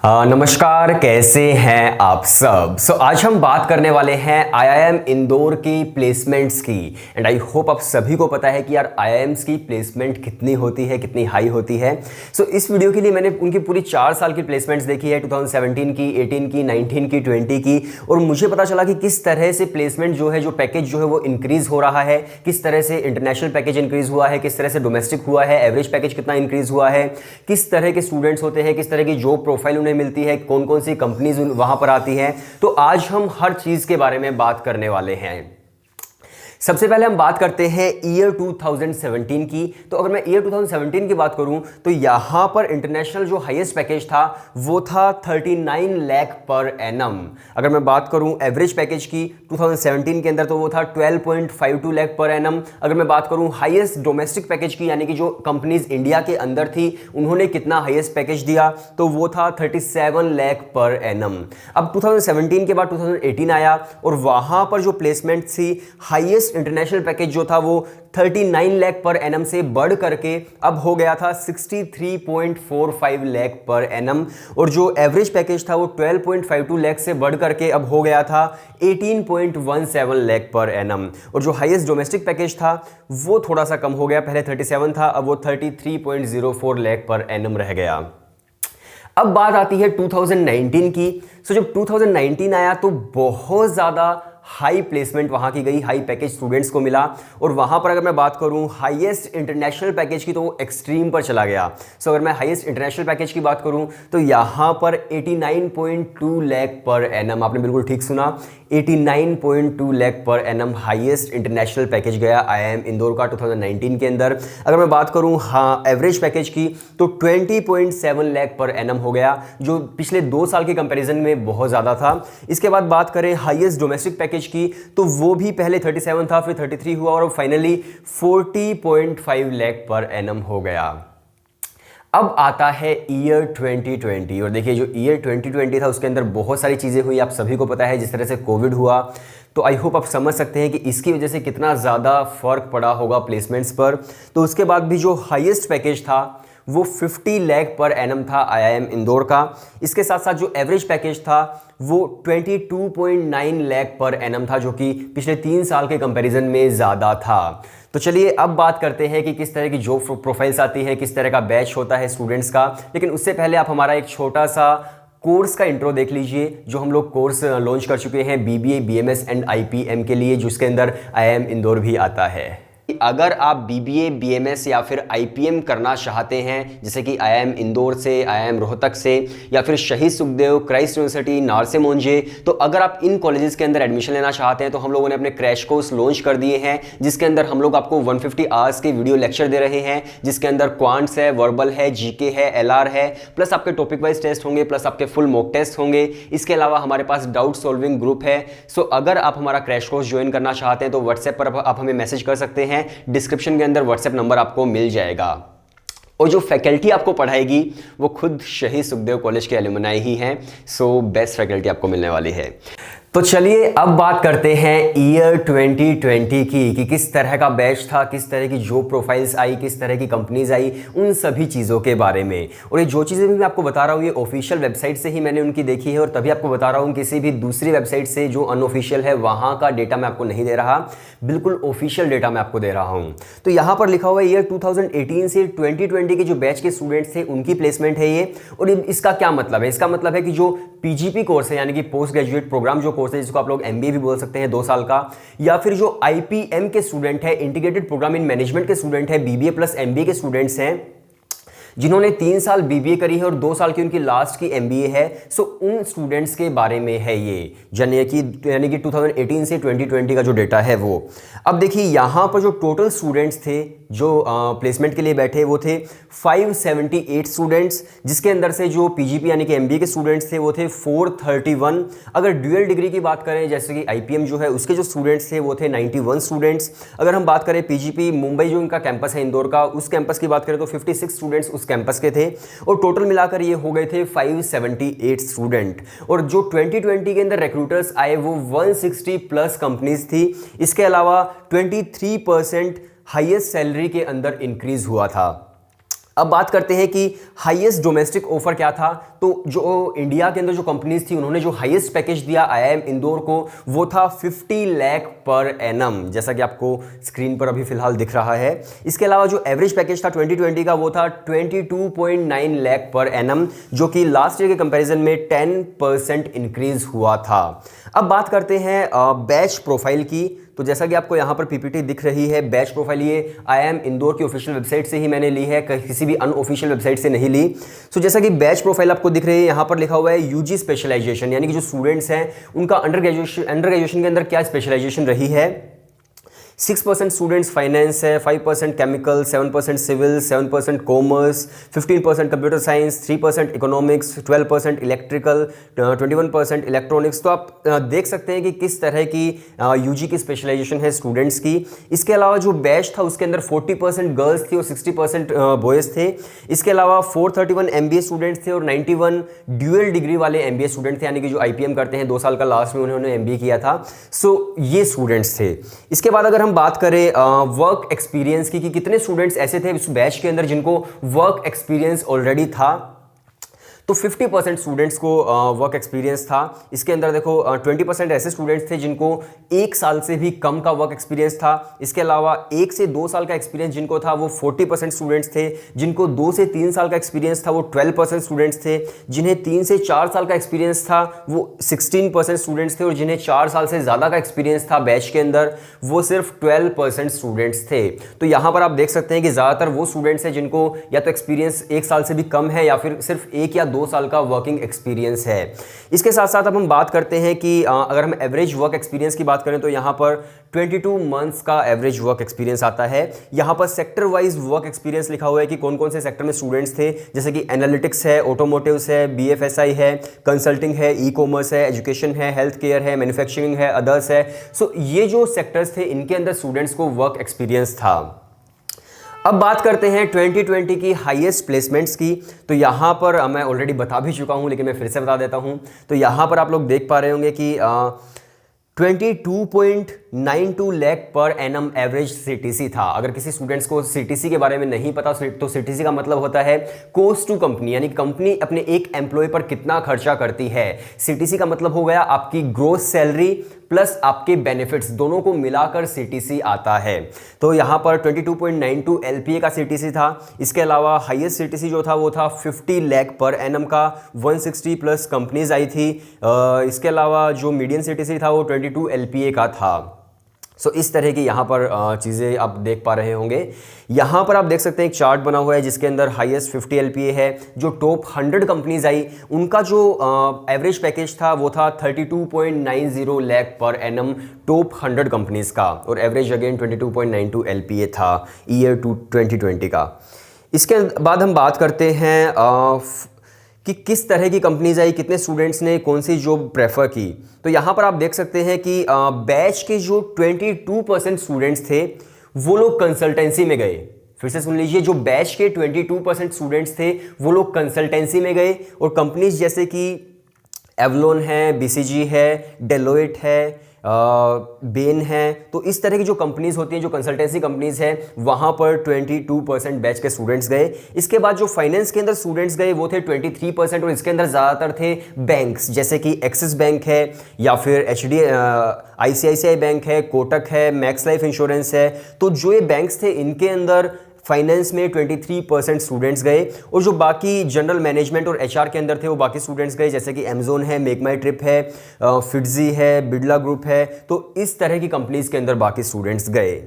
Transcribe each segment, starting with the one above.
नमस्कार, कैसे हैं आप सब। आज हम बात करने वाले हैं आईआईएम इंदौर की प्लेसमेंट्स की। एंड आई होप आप सभी को पता है कि यार आईआईएम्स की प्लेसमेंट कितनी होती है, कितनी हाई होती है। इस वीडियो के लिए मैंने उनकी पूरी 4 साल की प्लेसमेंट्स देखी है, 2017 की, 18 की, 19 की, 20 की। और मुझे पता चला कि किस तरह से प्लेसमेंट जो है, जो पैकेज जो है वो इंक्रीज हो रहा है, किस तरह से इंटरनेशनल पैकेज इंक्रीज हुआ है, किस तरह से डोमेस्टिक हुआ है, एवरेज पैकेज कितना इंक्रीज हुआ है, किस तरह के स्टूडेंट्स होते हैं, किस तरह की जॉब प्रोफाइल उन्हें मिलती है, कौन कौन सी कंपनीज वहां पर आती हैं। तो आज हम हर चीज के बारे में बात करने वाले हैं। सबसे पहले हम बात करते हैं ईयर 2017 की। तो अगर मैं ईयर 2017 की बात करूं तो यहां पर इंटरनेशनल जो हाईएस्ट पैकेज था वो था 39 लाख पर एनम। अगर मैं बात करूं एवरेज पैकेज की 2017 के अंदर तो वो था 12.52 लाख पर एनम। अगर मैं बात करूं हाईएस्ट डोमेस्टिक पैकेज की, यानी कि जो कंपनीज इंडिया के अंदर थी उन्होंने कितना हाईएस्ट पैकेज दिया, तो वो था 37 लाख पर एनम। अब 2017 के बाद 2018 आया और वहां पर जो प्लेसमेंट थी, हाईएस्ट इंटरनेशनल पैकेज जो था वो 39 लाख पर एनम से बढ़ करके अब हो गया था 63.45 लाख पर एनम। और जो एवरेज पैकेज था वो 12.52 लाख से बढ़ करके अब हो गया था 18.17 लाख पर एनम। और जो हाईएस्ट डोमेस्टिक पैकेज था वो थोड़ा सा कम हो गया, पहले 37 था, अब वो 33.04 लाख पर एनम रह गया। अब बात आती है 2019 की। जब 2019 आया तो बहुत ज़्यादा हाई प्लेसमेंट वहां की गई, हाई पैकेज स्टूडेंट्स को मिला। और वहां पर अगर मैं बात करूं हाईएस्ट इंटरनेशनल पैकेज की तो वो एक्सट्रीम पर चला गया। अगर मैं हाईएस्ट इंटरनेशनल पैकेज की बात करूं तो यहां पर 89.2 लाख पर एनम, आपने बिल्कुल ठीक सुना, 89.2 lakh per annum highest international package गया आईआईएम इंदौर का 2019 के अंदर। अगर मैं बात करूं एवरेज पैकेज की तो 20.7 लाख पर एनम हो गया, जो पिछले 2 साल के कंपैरिजन में बहुत ज़्यादा था। इसके बाद बात करें हाईएस्ट डोमेस्टिक पैकेज की तो वो भी पहले 37 था, फिर 33 हुआ और फाइनली 40.5 लाख पर एनम हो गया। अब आता है ईयर 2020। और देखिए जो ईयर 2020 था उसके अंदर बहुत सारी चीज़ें हुई, आप सभी को पता है। जिस तरह से कोविड हुआ तो आई होप आप समझ सकते हैं कि इसकी वजह से कितना ज़्यादा फर्क पड़ा होगा प्लेसमेंट्स पर। तो उसके बाद भी जो हाईएस्ट पैकेज था वो 50 लाख पर एनम था आईआईएम इंदौर का। इसके साथ साथ जो एवरेज पैकेज था वो 22.9 लाख पर एनम था, जो कि पिछले 3 साल के कंपैरिजन में ज़्यादा था। तो चलिए अब बात करते हैं कि किस तरह की जॉब प्रोफाइल्स आती है, किस तरह का बैच होता है स्टूडेंट्स का। लेकिन उससे पहले आप हमारा एक छोटा सा कोर्स का इंट्रो देख लीजिए, जो हम लोग कोर्स लॉन्च कर चुके हैं बीबीए, बीएमएस एंड आईपीएम के लिए, जिसके अंदर आईआईएम इंदौर भी आता है। अगर आप बीबीए, बीएमएस या फिर आईपीएम करना चाहते हैं, जैसे कि आईआईएम इंदौर से, आईआईएम रोहतक से, या फिर शहीद सुखदेव, क्राइस्ट यूनिवर्सिटी, नारसे मोंजे, तो अगर आप इन कॉलेजेस के अंदर एडमिशन लेना चाहते हैं तो हम लोगों ने अपने क्रैश कोर्स लॉन्च कर दिए हैं, जिसके अंदर हम लोग आपको 150 आवर्स के वीडियो लेक्चर दे रहे हैं, जिसके अंदर क्वांट्स है, वर्बल है, जीके है, एलआर है, प्लस आपके टॉपिक वाइज टेस्ट होंगे, प्लस आपके फुल मॉक टेस्ट होंगे। इसके अलावा हमारे पास डाउट सॉल्विंग ग्रुप है। अगर आप हमारा क्रैश कोर्स ज्वाइन करना चाहते हैं तो व्हाट्सएप पर आप हमें मैसेज कर सकते हैं, डिस्क्रिप्शन के अंदर व्हाट्सएप नंबर आपको मिल जाएगा। और जो फैकल्टी आपको पढ़ाएगी वो खुद शहीद सुखदेव कॉलेज के एलुमनाई ही हैं। बेस्ट फैकल्टी आपको मिलने वाली है। तो चलिए अब बात करते हैं ईयर 2020 की, कि किस तरह का बैच था, किस तरह की जॉब प्रोफाइल्स आई, किस तरह की कंपनीज आई, उन सभी चीज़ों के बारे में। और ये जो चीज़ें भी मैं आपको बता रहा हूँ ये ऑफिशियल वेबसाइट से ही मैंने उनकी देखी है, और तभी आपको बता रहा हूँ, किसी भी दूसरी वेबसाइट से जो अनऑफिशियल है वहाँ का डेटा मैं आपको नहीं दे रहा, बिल्कुल ऑफिशियल डेटा मैं आपको दे रहा हूँ। तो यहाँ पर लिखा हुआ है ईयर 2018 से 2020 के जो बैच के स्टूडेंट्स थे उनकी प्लेसमेंट है ये। और इसका क्या मतलब है? इसका मतलब है कि जो पीजीपी कोर्स है, यानी कि पोस्ट ग्रेजुएट प्रोग्राम जो कोर्स है, जिसको आप लोग एमबीए भी बोल सकते हैं 2 साल का, या फिर जो आईपीएम के स्टूडेंट है, इंटीग्रेटेड प्रोग्राम इन मैनेजमेंट के स्टूडेंट है, बीबीए प्लस एमबीए के स्टूडेंट्स हैं, जिन्होंने 3 साल बीबीए करी है और 2 साल की उनकी लास्ट की एमबीए है। उन स्टूडेंट्स के बारे में है ये, यानी कि 2018 से 2020 का जो डेटा है वो। अब देखिए यहाँ पर जो टोटल स्टूडेंट्स थे जो प्लेसमेंट के लिए बैठे वो थे 578 स्टूडेंट्स, जिसके अंदर से जो पीजीपी यानी कि एमबीए के स्टूडेंट्स थे वो थे 431। अगर ड्यूअल डिग्री की बात करें, जैसे कि आईपीएम जो है उसके जो स्टूडेंट्स थे वो थे 91 स्टूडेंट्स। अगर हम बात करें पीजीपी मुंबई जो उनका कैंपस है इंदौर का, उस कैंपस की बात करें तो 56 स्टूडेंट्स उस कैंपस के थे, और टोटल मिलाकर ये हो गए थे 578 स्टूडेंट। और जो 2020 के अंदर रिक्रूटर्स आए वो 160 प्लस कंपनीज थी। इसके अलावा 23% हाईएस्ट सैलरी के अंदर इंक्रीज हुआ था। अब बात करते हैं कि हाईएस्ट डोमेस्टिक ऑफर क्या था। तो जो इंडिया के अंदर जो कंपनीज थी उन्होंने जो हाईएस्ट पैकेज दिया आईआईएम इंदौर को वो था 50 लाख पर एनम, जैसा कि आपको स्क्रीन पर अभी फिलहाल दिख रहा है। इसके अलावा जो एवरेज पैकेज था 2020 का वो था 22.9 लाख पर एनम, जो कि लास्ट ईयर के कंपैरिजन में 10% इंक्रीज हुआ था। अब बात करते हैं बैच प्रोफाइल की। तो जैसा कि आपको यहाँ पर पीपीटी दिख रही है, बैच प्रोफाइल ये आईआईएम इंदौर की ऑफिशियल वेबसाइट से ही मैंने ली है, किसी भी अनऑफिशियल वेबसाइट से नहीं ली। सो जैसा कि बैच प्रोफाइल आपको दिख रही है, यहाँ पर लिखा हुआ है यूजी स्पेशलाइजेशन, यानी कि जो स्टूडेंट्स हैं उनका अंडर ग्रेजुएशन के अंदर क्या स्पेशलाइजेशन रही है। 6% स्टूडेंट्स फाइनेंस है, 5% chemical, 7% civil, 7% commerce, 15% computer science, 3% economics, 12% electrical, 21% electronics. तो आप देख सकते हैं कि किस तरह की यूजी की स्पेशलाइजेशन है स्टूडेंट्स की। इसके अलावा जो बैच था उसके अंदर 40% गर्ल्स थी और 60% बॉयज़ थे। इसके अलावा 431 MBA स्टूडेंट्स थे और 91 ड्यूअल डिग्री वाले MBA स्टूडेंट थे, यानी कि जो IPM करते हैं 2 साल का लास्ट में उन्होंने MBA किया था। सो ये स्टूडेंट्स थे। इसके बाद अगर हम बात करें वर्क एक्सपीरियंस की कि कितने स्टूडेंट्स ऐसे थे इस बैच के अंदर जिनको वर्क एक्सपीरियंस ऑलरेडी था, तो 50% स्टूडेंट्स को वर्क एक्सपीरियंस था। इसके अंदर देखो 20% ऐसे स्टूडेंट्स थे जिनको 1 साल से भी कम का वर्क एक्सपीरियंस था। इसके अलावा 1 से 2 साल का एक्सपीरियंस जिनको था वो 40% स्टूडेंट्स थे। जिनको 2 से 3 साल का एक्सपीरियंस था वो 12% स्टूडेंट्स थे। जिन्हें 3 से 4 साल का एक्सपीरियंस था वो 16% स्टूडेंट्स थे और जिन्हें 4 साल से ज़्यादा का एक्सपीरियंस था बैच के अंदर वो सिर्फ 12% स्टूडेंट्स थे। तो यहाँ पर आप देख सकते हैं कि ज़्यादातर वो स्टूडेंट्स हैं जिनको या तो एक्सपीरियंस 1 साल से भी कम है या फिर सिर्फ 1 या 2 साल का वर्किंग एक्सपीरियंस है। इसके साथ साथ अब हम बात करते हैं कि अगर हम एवरेज वर्क एक्सपीरियंस की बात करें तो यहाँ पर 22 मंथ्स का एवरेज वर्क एक्सपीरियंस आता है। यहाँ पर सेक्टर वाइज वर्क एक्सपीरियंस लिखा हुआ है कि कौन कौन से सेक्टर में स्टूडेंट्स थे, जैसे कि एनालिटिक्स है, ऑटोमोटिव्स है, BFSI है, कंसल्टिंग है, ई कॉमर्स है, एजुकेशन है, हेल्थ केयर है, मैन्युफैक्चरिंग है, अदर्स है। सो ये जो सेक्टर्स थे इनके अंदर स्टूडेंट्स को वर्क एक्सपीरियंस था। अब बात करते हैं 2020 की हाईएस्ट प्लेसमेंट्स की। तो यहाँ पर मैं ऑलरेडी बता भी चुका हूँ लेकिन मैं फिर से बता देता हूँ। तो यहाँ पर आप लोग देख पा रहे होंगे कि 22.92 lakh per annum average CTC था। अगर किसी स्टूडेंट्स को CTC के बारे में नहीं पता तो CTC का मतलब होता है कॉस्ट टू कंपनी, यानी कंपनी अपने एक एम्प्लॉय पर कितना खर्चा करती है। CTC का मतलब हो गया आपकी ग्रोस सैलरी प्लस आपके बेनिफिट्स, दोनों को मिलाकर CTC आता है। तो यहाँ पर 22.92 LPA का CTC था। इसके अलावा हाईएस्ट CTC जो था वो था 50 लाख पर एनम का, 160 प्लस कंपनीज आई थी। इसके अलावा जो मीडियन CTC था वो 22 LPA का था। सो इस तरह की यहाँ पर चीज़ें आप देख पा रहे होंगे। यहाँ पर आप देख सकते हैं एक चार्ट बना हुआ है जिसके अंदर हाईएस्ट 50 LPA है। जो टॉप 100 कंपनीज आई उनका जो एवरेज पैकेज था वो था 32.90 lakh per annum top 100 companies का, और एवरेज अगेन 22.92 LPA था ईयर 2020 का। इसके बाद हम बात करते हैं कि किस तरह की कंपनीज आई, कितने स्टूडेंट्स ने कौन सी जॉब प्रेफर की। तो यहाँ पर आप देख सकते हैं कि बैच के जो 22% स्टूडेंट्स थे वो लोग कंसल्टेंसी में गए। फिर से सुन लीजिए, जो बैच के 22% स्टूडेंट्स थे वो लोग कंसल्टेंसी में गए, और कंपनीज जैसे कि एवलॉन है, BCG है, डेलोइट है, बेन है। तो इस तरह की जो कंपनीज होती हैं, जो कंसल्टेंसी कंपनीज हैं, वहाँ पर 22% बैच के स्टूडेंट्स गए। इसके बाद जो फाइनेंस के अंदर स्टूडेंट्स गए वो थे 23%, और इसके अंदर ज़्यादातर थे बैंक्स जैसे कि एक्सिस बैंक है या फिर ICICI बैंक है, कोटक है, मैक्स लाइफ इंश्योरेंस है। तो जो ये बैंक्स थे इनके अंदर फाइनेंस में 23% स्टूडेंट्स गए, और जो बाकी जनरल मैनेजमेंट और HR के अंदर थे वो बाकी स्टूडेंट्स गए, जैसे कि अमेजोन है, मेक माई ट्रिप है, फिट्जी है, बिरला ग्रुप है। तो इस तरह की कंपनीज के अंदर बाकी स्टूडेंट्स गए।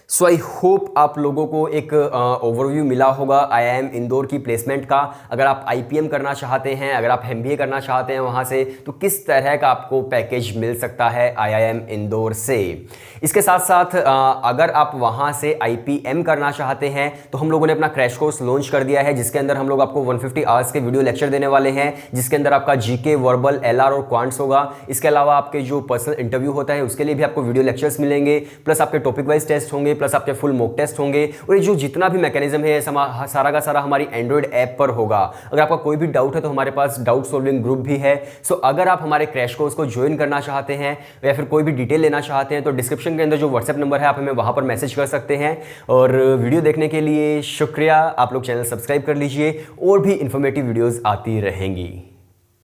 सो आई होप आप लोगों को एक ओवरव्यू मिला होगा IIM इंदौर की प्लेसमेंट का। अगर आप IPM करना चाहते हैं, अगर आप MBA करना चाहते हैं वहाँ से, तो किस तरह का आपको पैकेज मिल सकता है IIM इंदौर से। इसके साथ साथ अगर आप वहाँ से IPM करना चाहते हैं तो हम लोगों ने अपना क्रैश कोर्स लॉन्च कर दिया है, जिसके अंदर हम लोग आपको 150 आवर्स के वीडियो लेक्चर देने वाले हैं, जिसके अंदर आपका GK, वर्बल, LR और क्वांट्स होगा। इसके अलावा आपके जो पर्सनल इंटरव्यू होता है उसके लिए भी आपको वीडियो लेक्चर्स मिलेंगे, प्लस आपके टॉपिक वाइज टेस्ट होंगे, प्लस आपके फुल मॉक टेस्ट होंगे और ये जो जितना भी मैकेनिज्म है सारा का सारा हमारी एंड्रॉइड ऐप पर होगा। अगर आपका कोई भी डाउट है तो हमारे पास डाउट सॉल्विंग ग्रुप भी है। सो अगर आप हमारे क्रैश कोर्स को ज्वाइन करना चाहते हैं या फिर कोई भी डिटेल लेना चाहते हैं तो डिस्क्रिप्शन के अंदर जो व्हाट्सएप नंबर है आप हमें वहां पर मैसेज कर सकते हैं। और वीडियो देखने के लिए शुक्रिया। आप लोग चैनल सब्सक्राइब कर लीजिए और भी इंफॉर्मेटिव वीडियोस आती रहेंगी।